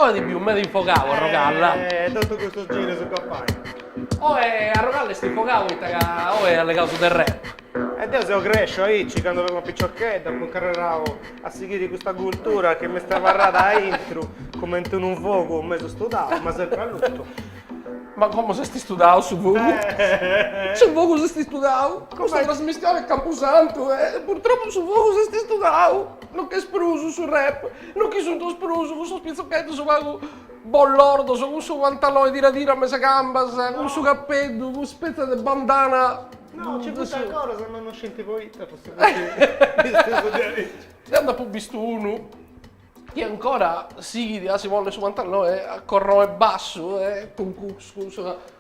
O di più, me di infogavo a Rogalla. Tutto questo giro su campagna. O è a Rogalla sti infogavo, o è alle cause del rap. E Dio se lo cresce, io quando avevo una picciocchetto, mi carreravo a seguire questa cultura che mi stava da intro, come in un fuoco, mezzo studiato, ma sempre a lutto. Ma come se sti studiavo su Vogu? Su Vogu se sti studiavo? Questa trasmissione è Camposanto, purtroppo su Vogu se sti studiavo. Non che spruso sul rap, non che sono spruso, con suo spizzocchetto su Vogu bollordo, su un suo pantalone di radira a mesa gamba, con un suo cappello, con spezza di bandana. No, ci butta ancora se non scendi poi, possiamo dire. Ne hanno poi visto uno che ancora si vuole su pantalone a corrone basso, con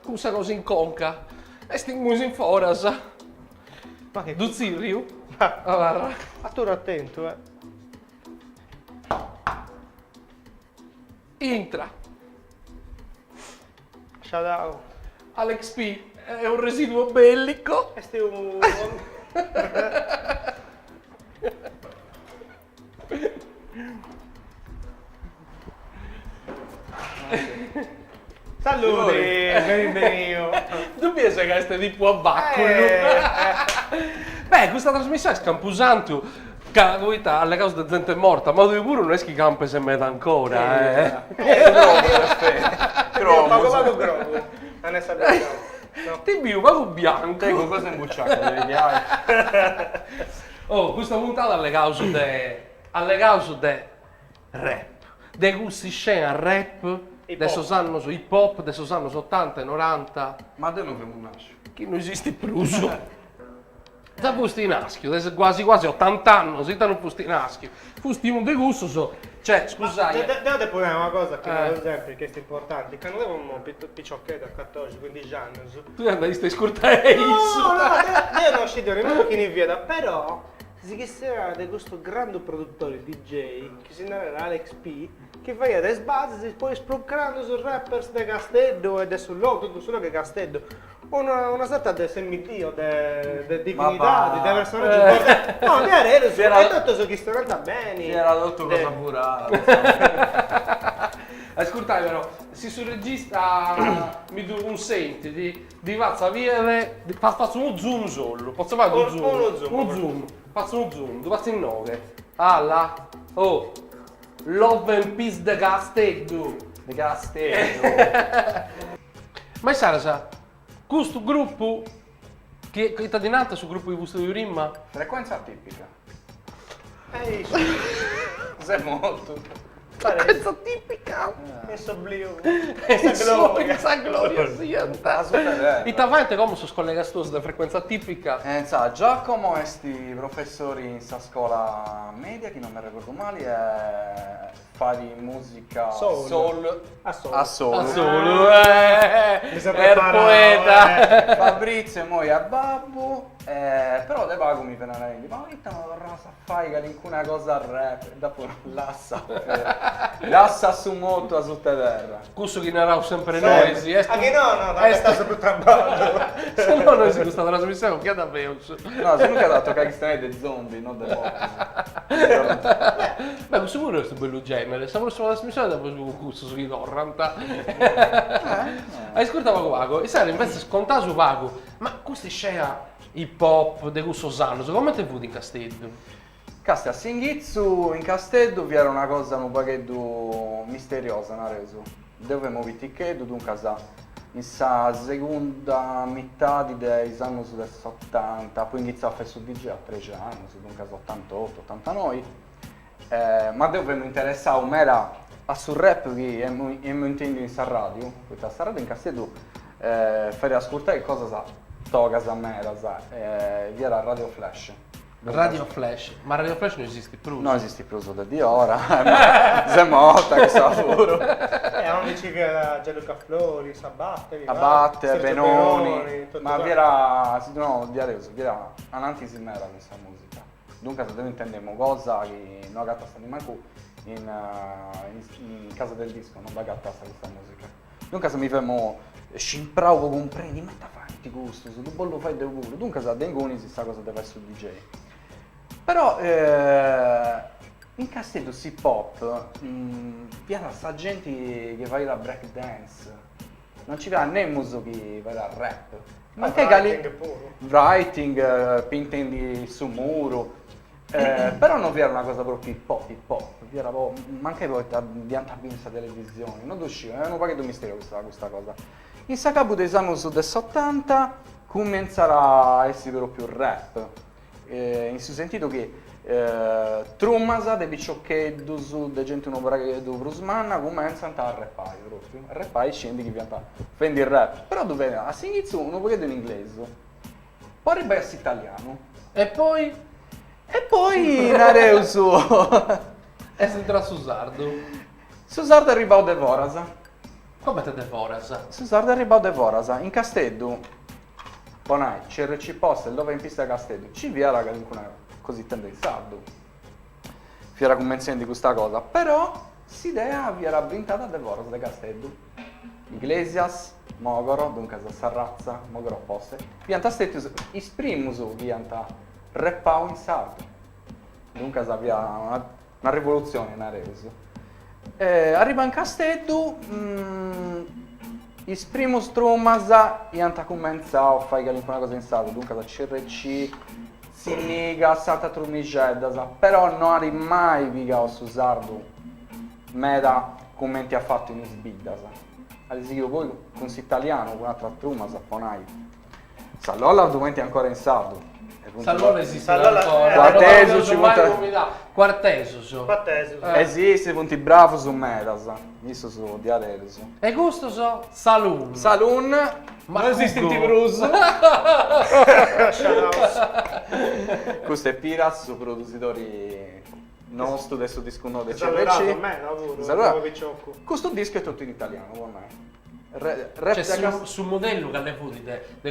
questa cosa in conca. E stingusi in foras. Ma che Duzzirio? Guarda. Attore attento, Intra. Shout out. Alex P è un residuo bellico. E stai un... Salute, benvenuto. Tu pensi che questo è tipo a bacco? Beh, questa trasmissione è scampusanto. Alle cause di gente morta, ma dove pure non è che campa se mette ancora, Pago grogo. Non è sappiamo. Ti bevo, ma con bianco. Tengo cose imbucciate, vedi? Oh, questa puntata alle cause de rap. De gusti scena rap, adesso sanno su hip hop, adesso sanno su 80 e 90. Ma te non fai un nascio. Che non esiste più. Da fusti in aschio, adesso quasi 80 anni, se non fusti in aschio. Fusti un de gusto, cioè, scusate. Devo dire una cosa che ad esempio che è importante, che non avevo un picciochetto a 14-15 anni. Tu andai a scurtare No, io non ci devo nemmeno che ne veda, però si chiederà di questo grande produttore DJ che si chiama Alex P, che va a sbazzi, poi spruccando sul rappers di Castello e sul logo che Castello. Una sorta di semidio, di divinità, di personaggio. No, mi era tutto su chi sta andando bene. Era tutto cosa pura. Ascoltate però, se sul regista mi do un senti di Vazza Vieve, faccio uno zoom solo, posso fare un zoom? Uno zoom, faccio uno zoom, dove faccio in 9. Alla, oh, Love and Peace de Castello. Di Castello. Ma Sarasa, questo gruppo che è nato sul gruppo di Gusto di Rimma? Frequenza tipica. Sei molto. Frequenza tipica! È soblio. Essa gloria sienta! I tavanti come sono scollegati da frequenza tipica? Sa, Giacomo e sti professori in sta scuola media, che non mi ricordo male, fare musica soul. A solo. A soul. Solo, Mi sa è il poeta! Fabrizio e moi a babbo, però de pago mi penalei, ma io non rasa fai che alcuna cosa al rap, dopo lassa su molto a sottoterra. Questo che narravo sempre noi, sì. Anche no, sta sempre traballo. Se no noi si questa trasmissione che davvero. No, se non che ha dato che stai dei zombie, non dei morti. Beh, questo pure è questo bello genere, siamo sulla trasmissione dopo su questo sui 90. Hai ascoltato Vago? E sai, invece scontato su Vago, ma questa scena hip hop di questo sanno, come ti vuoi in Castello? Casta, a Singhizzu in Castello vi era una cosa un pochetto misteriosa, non reso. Dove muovi ticcheto, dunque in sa seconda metà degli anni 80, poi iniziò a fare su DJ a 13 anni, dunque 88, 89. Ma dove mi interessava era a sul rap che mi intendo in sta radio, questa sta radio in Castello, fare ascoltare cosa sa, to casa mera, vi era Radio Flash. Radio Flash, ma Radio Flash non esiste più. Non esiste più da di ora, sei morta che sta pure. Non dici che era Gianluca Flori, Sabatte, Abbatte, Benoni, ma tutto vi era, no, vi era un'antisimera questa musica. Dunque se intendiamo cosa che non agatta sta di manco in casa del disco, non va agatta questa musica. Dunque se mi fermo scimpravo con prendi, ma ti gusto, se tu bollo fai del culo. Dunque se dengoni si sta cosa deve essere sul DJ. Però In Castello si pop, piena sta gente che va a break dance, non ci va né muso che va a rap, ma anche writing puro. writing, pintendi su muro, però non vi era una cosa proprio hip hop, vi era manca poi diventa questa televisione, non usciva, è un pacchetto mistero questa cosa. In Sakabu dei anni su 80 comincerà a essere proprio rap, in questo sentito che Trummasa de Biccioccheddu su de gente un braghetto Brusmanna cominciano a rappare proprio. A rappare scendi che diventa fendi il rap. Però dove a inizio uno pochettino in inglese, poi ribassi italiano. E poi E poi nareu su è entrato su Sardo. Susardo arrivò de Vorasa. Come te devoras? Susardo arrivò de Vorasa. In Castello, ponai, CRC Postel dove in pista Castello, ci vi era così tende in sardo. Vi era convenzione di questa cosa, però l'idea vi era brintata de Vorasa de Castello. Iglesias, Mogoro, dunque Sarrazza, Mogoro Poste. Pianta stetus, isprimus pianta rappau in sardo. Dunque aveva una rivoluzione in Arezzo. Arriva in Castello, isprimus Trummasa, pianta cominciò a fare una cosa in sardo. Dunque la CRC, si nega, salta Trumigedda, però non arriva mai viga su sardo. Meda commenti ha fatto in Isbiddas. All'esiguo poi con l'italiano, con un'altra Trummasa, ponai. Sallolla documenti ancora in sardo. Salone esiste Salone, ancora. Quarteso, Non ci mai vuole- combinato. Quarteso. So. Patteso. Esiste, punti bravo su Medas, visto su di Arezzo. E questo so Saloon. Saloon, Ma non esiste in Google. Bruce. Shout Questo è Piras, su produttori nostro, adesso discuno del Salutato a CRC. me, lavoro. Salutato. Bravo Picciocco. Questo disco è tutto in italiano, con me. Rap Cioè, da sul modello che le fu di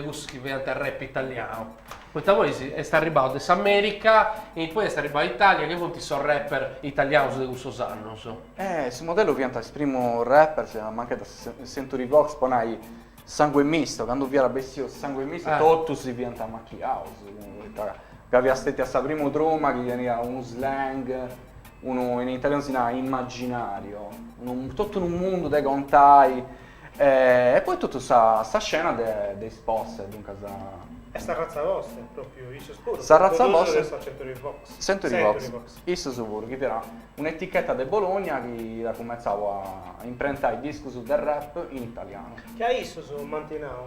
questo che viene al rap italiano. Poi da voi è sta arrivato da America e poi è sta arrivato in Italia che molti sono rapper italiani di questo sanno. So. Sul modello pianta il primo rapper, ma anche da Century Vox, ponai sangue misto, quando vi era bestio sangue misto, tutto si pianta macchia house. Che aveva stati a sa primo troma che veniva uno slang, uno in italiano si chiama immaginario, tutto in un mondo dei contai. E poi tutta questa scena dei spost, dunque È sta razza vostra, proprio, io spuro. Sta razza vostra? Sta Century Fox. Century Vox, isso sicuro, che era un'etichetta di Bologna che ha cominciato a imprentare i dischi del rap in italiano. Che ha isso su Mantinao,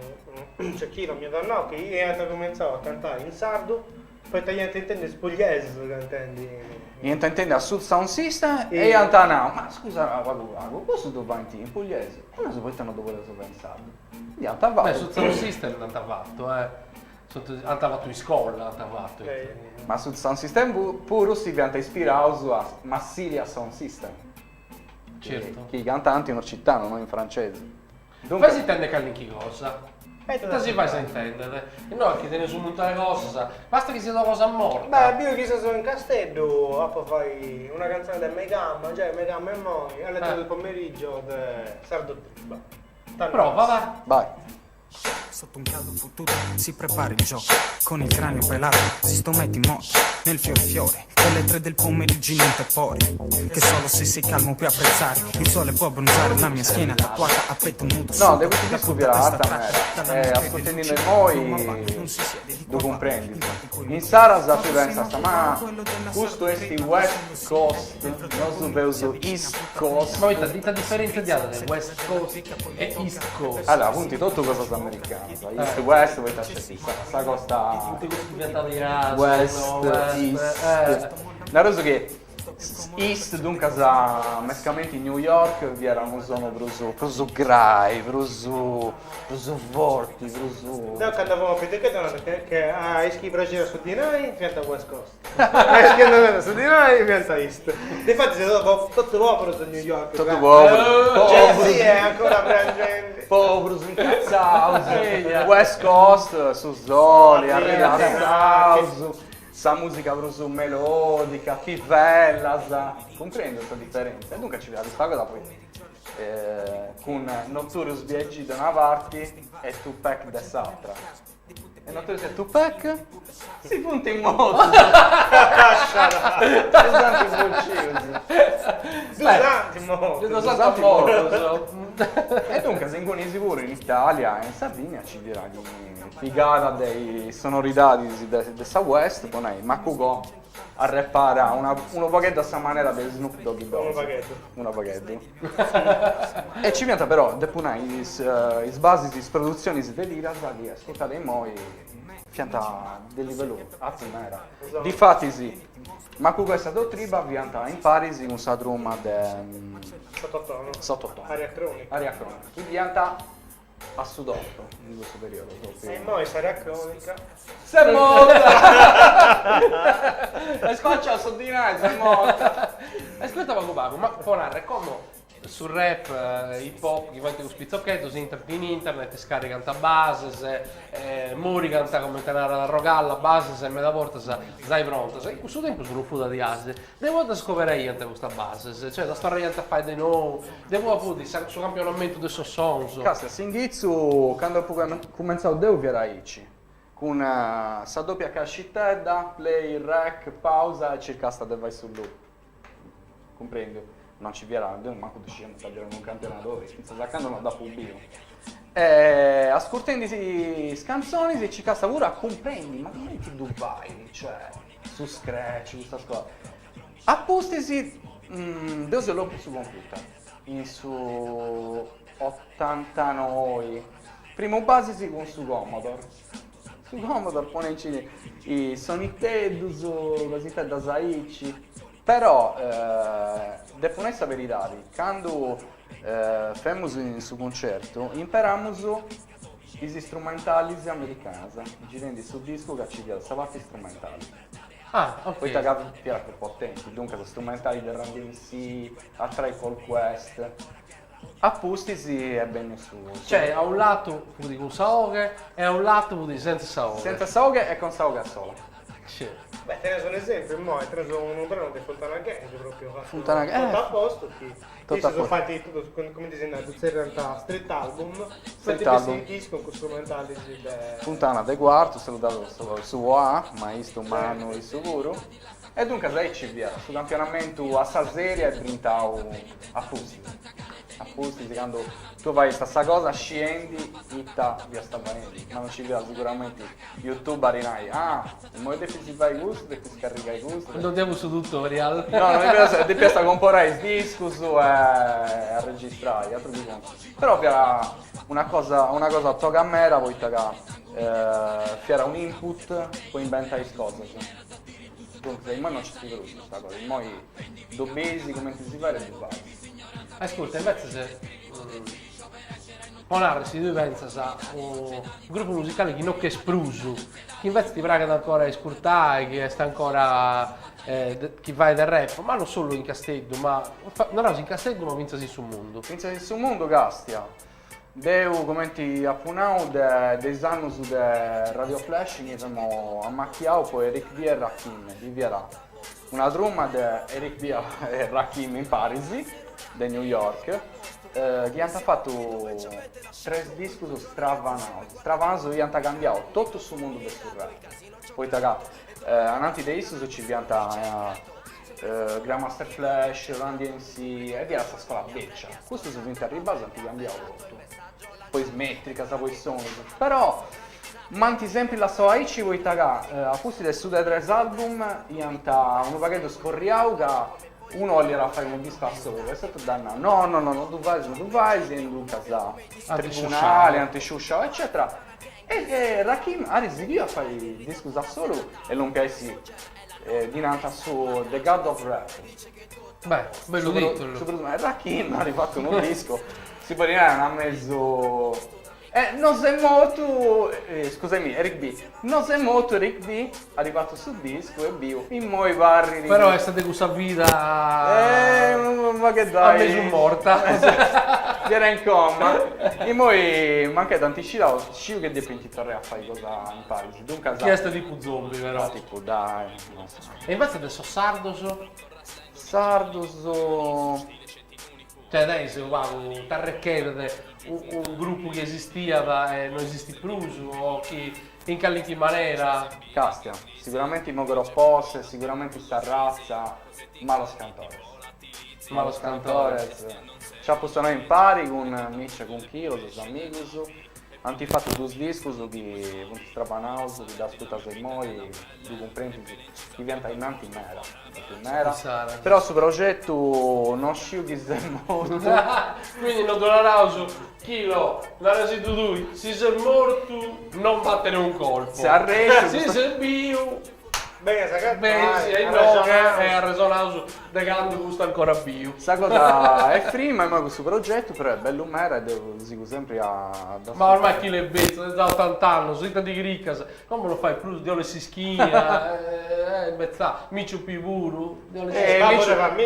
c'è chi non mi ha dato, che io ho cominciato a cantare in sardo, poi tagliate intende spugliese, cantendi. Niente intende a Sud Sound System E- e Antanao, ma scusa, guarda, questo dove vai in pugliese? E non si può non dove lo so pensato. Di Antavao. Beh, sul Sound System non t'ha fatto, hanno fatto in scuola, hanno fatto. Ma Sud Sound System puro si viene ispirato a Massilia Sound System. Certo. Che i cantanti non citano, non in francese. Poi si intende che cosa? E Te si fai a intendere. E no, che te ne sono tutte le cose, sa. Basta che sia una cosa morta. Beh, io chissà sono in Castello, poi fai una canzone del Megam, cioè Megam e Moi, alle 3 del pomeriggio di Sardo Tribba. Prova, va. Vai. Sotto un caldo futuro si prepara il gioco. Con il cranio pelato si stometti in moto. Nel fiore delle 3 del pomeriggio in un tepore. Che solo se sei calmo puoi apprezzare. Il sole può abbronzare la mia schiena tatuata a petto nudo. No, devo ti scoprire alta merda. Ascoltando noi lo comprendi. In Sarasa tu pensa, ma questo è il West Coast, non so vedo East Coast. Ma vedi, la differenza di del West Coast e East Coast. Allora, appunto, tutto cosa sono americano. East West, voi t'accetti, sta costa Tutti questi piantati di West, East. La cosa che East dunque sa mescamenti in New York vi erano sono proso grai, proso forti, proso Noi andavamo a vedere che a Eschi Brasile su di noi, pianta West Coast. A Eschi andavamo su di noi, pianta East. Infatti se dopo tutto l'opera su New York. tutto povero, Jay-Z è ancora prendente. povero, incazzato, West Coast, su Zoli, arriva House, sa musica proso melodica, chivella, comprendo questa differenza. E dunque ci vediamo questa cosa poi con Nocturus Viaggi da una parte e Tupac dall'altra. E non te sei Tupac? Si punta in moto. Pesanti Dusanti mo. Vedo Dusanti molto. E dunque, se inconisi pure in Italia e in Sardegna ci dirà di figata dei sonorità di questa West, con ma Cugo a rappare una pochetto a sta maniera del Snoop Doggy Dogg. Una pochetto. E ci pianta però, depuna i basi di produzioni dell'ira, che ascoltate moi, pianta del livello a era. Difatti sì, ma con questa dottriba pianta in Parisi un sadruma sottotono. Aria cronica. Aria cronica. Chi pianta a sud-otto in questo periodo. E poi aria cronica. Sei morta! E scoccia su di noi, sei morta! Ascolta Paco, ma Ponarre, come sul rap, hip hop, che vai con spizzochetto, si entra in internet, scaricano a base, muri canta come tenere la rogalla, base, e me la porta, sai pronto. In questo tempo sono fuda di ase, devo scoprire io questa base, cioè la storia che fai di nuovo, devo appunto su campionamento del suo sonso. Cazzo, Singizzu, quando ho cominciato devo viraici, con sa doppia cascitella, play, rec, pausa e circa sta vai sul loop. Comprendo? Non ci verrà, non manco decidiamo di un campionato, sta saccando da pubblico. Ascoltando canzoni si ci casta pure a comprendi, ma come ti Dubai, cioè, su Scratch, questa cosa. Appostesi, devo se lo su computer, su 89, primo base si con su Commodore. Su Commodore poneci i sonitetti, così da Saici. Però, devo essere verità, quando fommo su concerto, imparamos gli strumentali americani, girando sul disco che ci piace, parte strumentali. Ah, ok. Poi tagavi più potenti, dunque gli strumentali del Run DMC, a Tribe Quest, appostisi e bene su. Cioè, a un lato di con saoghe e a un lato di senza saoghe. Senza saughe e con saughe sola. Sì. Beh, te ne sono un esempio, mo hai preso un brano di Fontana Gang proprio Fontana Gang, tutto a posto, che tutto si a sono posto. fatti tutto, come disegnato, in realtà street album, fatti album. questi disco con strumentali Puntana de quarto, salutato su A, maestro Manu e sicuro. E dunque lei ci via, su campionamento a Saseria e brintau a Fusti. A Fusti, quando tu vai a questa cosa, scendi, itta via sta venendo. Ma non ci via sicuramente YouTube arinai. Il modo che si fa i gusti, che si scarica i gusti. Non devo su tutto, real. No, non è piace a comprare i dischi e a registrare, altro di conto. Però una cosa a tua camera, poi fiera un input, poi inventare cose. Dunque, in non ci si vedo questa cosa, in noi dobesi come si fa e basi. Ascolta, invece se Ponarre si deve pensare a un gruppo musicale che non è espruso, che invece ti praga ancora ascoltare, che sta ancora chi va del rap, ma non solo in Castello, ma non in Castello, ma vince sul mondo. Pensa sul mondo Gastia. Deu commenti a Punau dei anni su Radio Flash che abbiamo ammacchiato poi Eric B e Rakim di Viera. Una drum di Eric B e Rakim in Parisi, di New York, che hanno fatto 3 dischi su Stravanato che hanno cambiato tutto sul mondo del rap. Poi avanti di esso ci pianta Grandmaster Flash, Run DMC e via questa scuola beccia. Questo sono venuti a ribasso hanno cambiato tutto. Poi smetri, casa poi sono. Però manti sempre la sua aici vuoi tagare a fusti del Sud 3 album ianta un pacchetto scorriau che uno voleva fare un disco a solo è stato dannato no tu vai sei in un casa tribunale antisciuscia eccetera e Rakim ha deciso a fare il disco da solo e non piace dinanzi su The God of Rap. Beh, bello titolo. Rakim ha rifatto un disco si può dire una mezzo non sei molto scusami Eric B non sei molto Eric B ha arrivato sul disco e bio in moi vari però è stata questa vita ma che dai a me sono morta era in coma e moi manca tanti ciao che dipinti torre a fare cosa in Parigi dunque chiesto tipo zombie però tipo dai non so. E invece adesso Sardoso cioè adesso un gruppo che esisteva e non esiste più o che in qualche maniera. Castia, sicuramente i Mogropos, sicuramente sta razza, Malos Cantores. Malos Cantores. Ci ha posto noi in pari con Mitch con Kilo, dos amigos. Hanno fatto due discos che con strapanaus, che da ascolta sei moi, tu comprendi che diventa innanti nera. Sara. Però questo progetto non sciu che sia molto. Quindi non dolarauso, Chilo, la residu si sei morto, non battere un colpo. Si arresta, Si sei bio, Bene, ragazzi, beh, e no, e a resonauso, de grande gusto ancora bio. Questa cosa è prima, ma questo progetto però è bello mera e devo dico sempre a... Ma ormai chi le bezza, da 80 anni, sei tanti gricas, come lo fai più? Dio le si schia, bezza, micio pivuru, Dio le si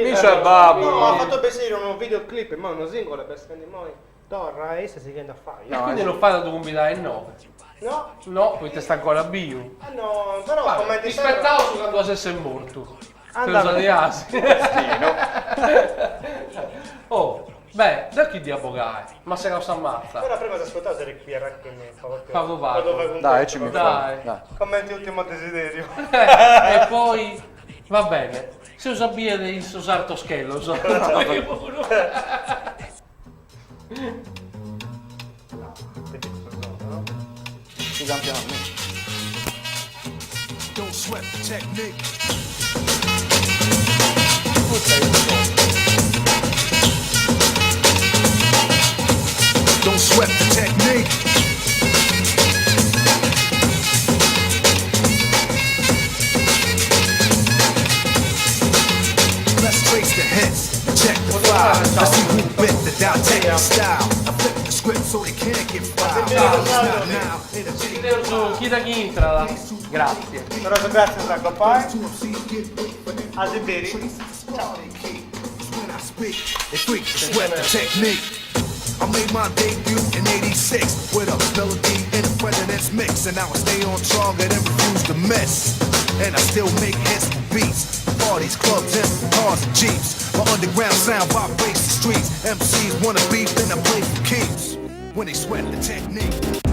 Micio è babbo. No, ha fatto vedere un videoclip, ma uno singolo per spendere noi. Torra, essa si viene a fare. E quindi lo fai da tu combinare il 9. No? No, poi te sta ancora bio. Ah no, però Guarda, come mi ti aspettavo su quando sei morto. Andava. Cosa di asi. Oh, beh, da chi di abogai? Ma se non si ammazza. Però prima di ascoltare Eric Pierre che mi fa Pago vago. Dai, ci mi Dai. Dai. Commenti ultimo desiderio. E poi, va bene, se usa bene il usare toschello, Ci campiamo a me. Don't sweat the technique. Don't sweat the technique. Let's trace the hits. Check the file. Let's see who bit the didactic style. I flip the script so they can't get filed. Not now. su chi da chi entra. Grazie. Però grazie a Zagopai. A Zibiri. When I speak, they freak to sweat the technique. I made my debut in '86 with a melody in the president's mix, and now I stay on target and refuse to miss. And I still make hits for beats, parties, clubs, and cars and jeeps. My underground sound vibrates the streets. MCs wanna beef, then I play for keeps. When they sweat the technique.